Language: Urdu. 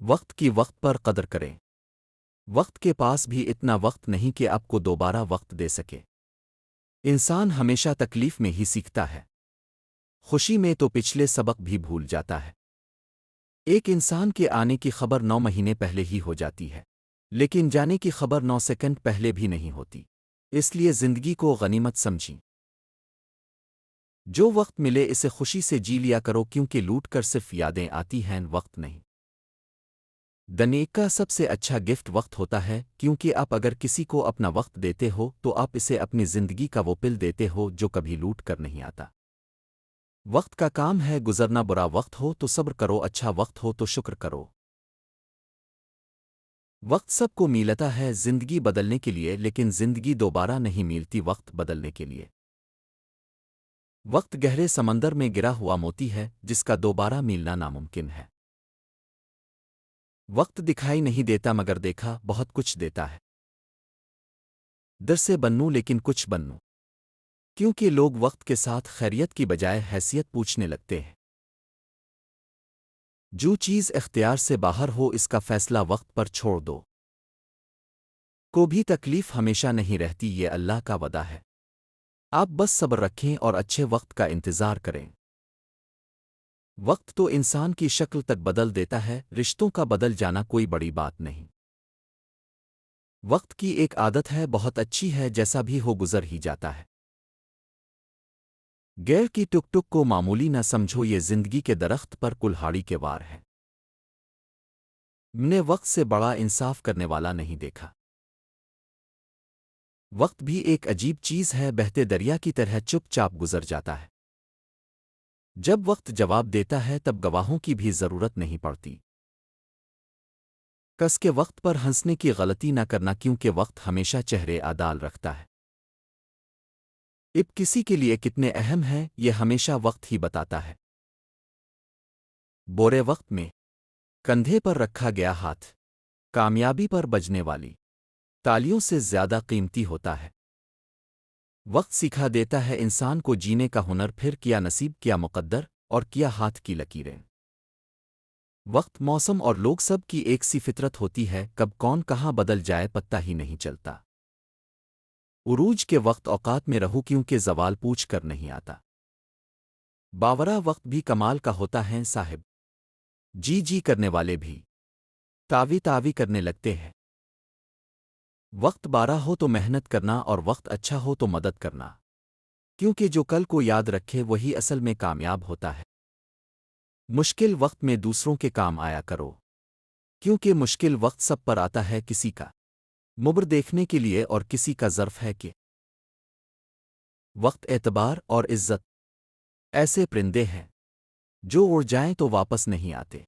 وقت کی وقت پر قدر کریں۔ وقت کے پاس بھی اتنا وقت نہیں کہ آپ کو دوبارہ وقت دے سکے۔ انسان ہمیشہ تکلیف میں ہی سیکھتا ہے، خوشی میں تو پچھلے سبق بھی بھول جاتا ہے۔ ایک انسان کے آنے کی خبر 9 مہینے پہلے ہی ہو جاتی ہے، لیکن جانے کی خبر 9 سیکنڈ پہلے بھی نہیں ہوتی۔ اس لیے زندگی کو غنیمت سمجھیں۔ جو وقت ملے اسے خوشی سے جی لیا کرو، کیونکہ لوٹ کر صرف یادیں آتی ہیں، وقت نہیں۔ دنیا کا سب سے اچھا گفٹ وقت ہوتا ہے، کیونکہ آپ اگر کسی کو اپنا وقت دیتے ہو تو آپ اسے اپنی زندگی کا وہ پل دیتے ہو جو کبھی لوٹ کر نہیں آتا۔ وقت کا کام ہے گزرنا، برا وقت ہو تو صبر کرو، اچھا وقت ہو تو شکر کرو۔ وقت سب کو ملتا ہے زندگی بدلنے کے لیے، لیکن زندگی دوبارہ نہیں ملتی وقت بدلنے کے لیے۔ وقت گہرے سمندر میں گرا ہوا موتی ہے جس کا دوبارہ ملنا ناممکن ہے۔ وقت دکھائی نہیں دیتا مگر دیکھا بہت کچھ دیتا ہے۔ در سے بنوں لیکن کچھ بنوں، کیونکہ لوگ وقت کے ساتھ خیریت کی بجائے حیثیت پوچھنے لگتے ہیں۔ جو چیز اختیار سے باہر ہو اس کا فیصلہ وقت پر چھوڑ دو۔ کو بھی تکلیف ہمیشہ نہیں رہتی، یہ اللہ کا وعدہ ہے۔ آپ بس صبر رکھیں اور اچھے وقت کا انتظار کریں۔ وقت تو انسان کی شکل تک بدل دیتا ہے، رشتوں کا بدل جانا کوئی بڑی بات نہیں۔ وقت کی ایک عادت ہے بہت اچھی ہے، جیسا بھی ہو گزر ہی جاتا ہے۔ غیر کی ٹک ٹک کو معمولی نہ سمجھو، یہ زندگی کے درخت پر کلہاڑی کے وار ہے۔ میں نے وقت سے بڑا انصاف کرنے والا نہیں دیکھا۔ وقت بھی ایک عجیب چیز ہے، بہتے دریا کی طرح چپ چاپ گزر جاتا ہے۔ جب وقت جواب دیتا ہے تب گواہوں کی بھی ضرورت نہیں پڑتی۔ کس کے وقت پر ہنسنے کی غلطی نہ کرنا، کیونکہ وقت ہمیشہ چہرے عدال رکھتا ہے۔ اب کسی کے لیے کتنے اہم ہیں یہ ہمیشہ وقت ہی بتاتا ہے۔ بورے وقت میں کندھے پر رکھا گیا ہاتھ کامیابی پر بجنے والی تالیوں سے زیادہ قیمتی ہوتا ہے۔ وقت سکھا دیتا ہے انسان کو جینے کا ہنر، پھر کیا نصیب، کیا مقدر اور کیا ہاتھ کی لکیریں۔ وقت، موسم اور لوگ سب کی ایک سی فطرت ہوتی ہے، کب کون کہاں بدل جائے پتہ ہی نہیں چلتا۔ عروج کے وقت اوقات میں رہو، کیونکہ زوال پوچھ کر نہیں آتا۔ باورہ وقت بھی کمال کا ہوتا ہے صاحب، جی جی کرنے والے بھی تاوی تاوی کرنے لگتے ہیں۔ وقت بارہ ہو تو محنت کرنا اور وقت اچھا ہو تو مدد کرنا، کیونکہ جو کل کو یاد رکھے وہی اصل میں کامیاب ہوتا ہے۔ مشکل وقت میں دوسروں کے کام آیا کرو، کیونکہ مشکل وقت سب پر آتا ہے، کسی کا مبر دیکھنے کے لیے اور کسی کا ظرف ہے کہ وقت اعتبار اور عزت ایسے پرندے ہیں جو اڑ جائیں تو واپس نہیں آتے۔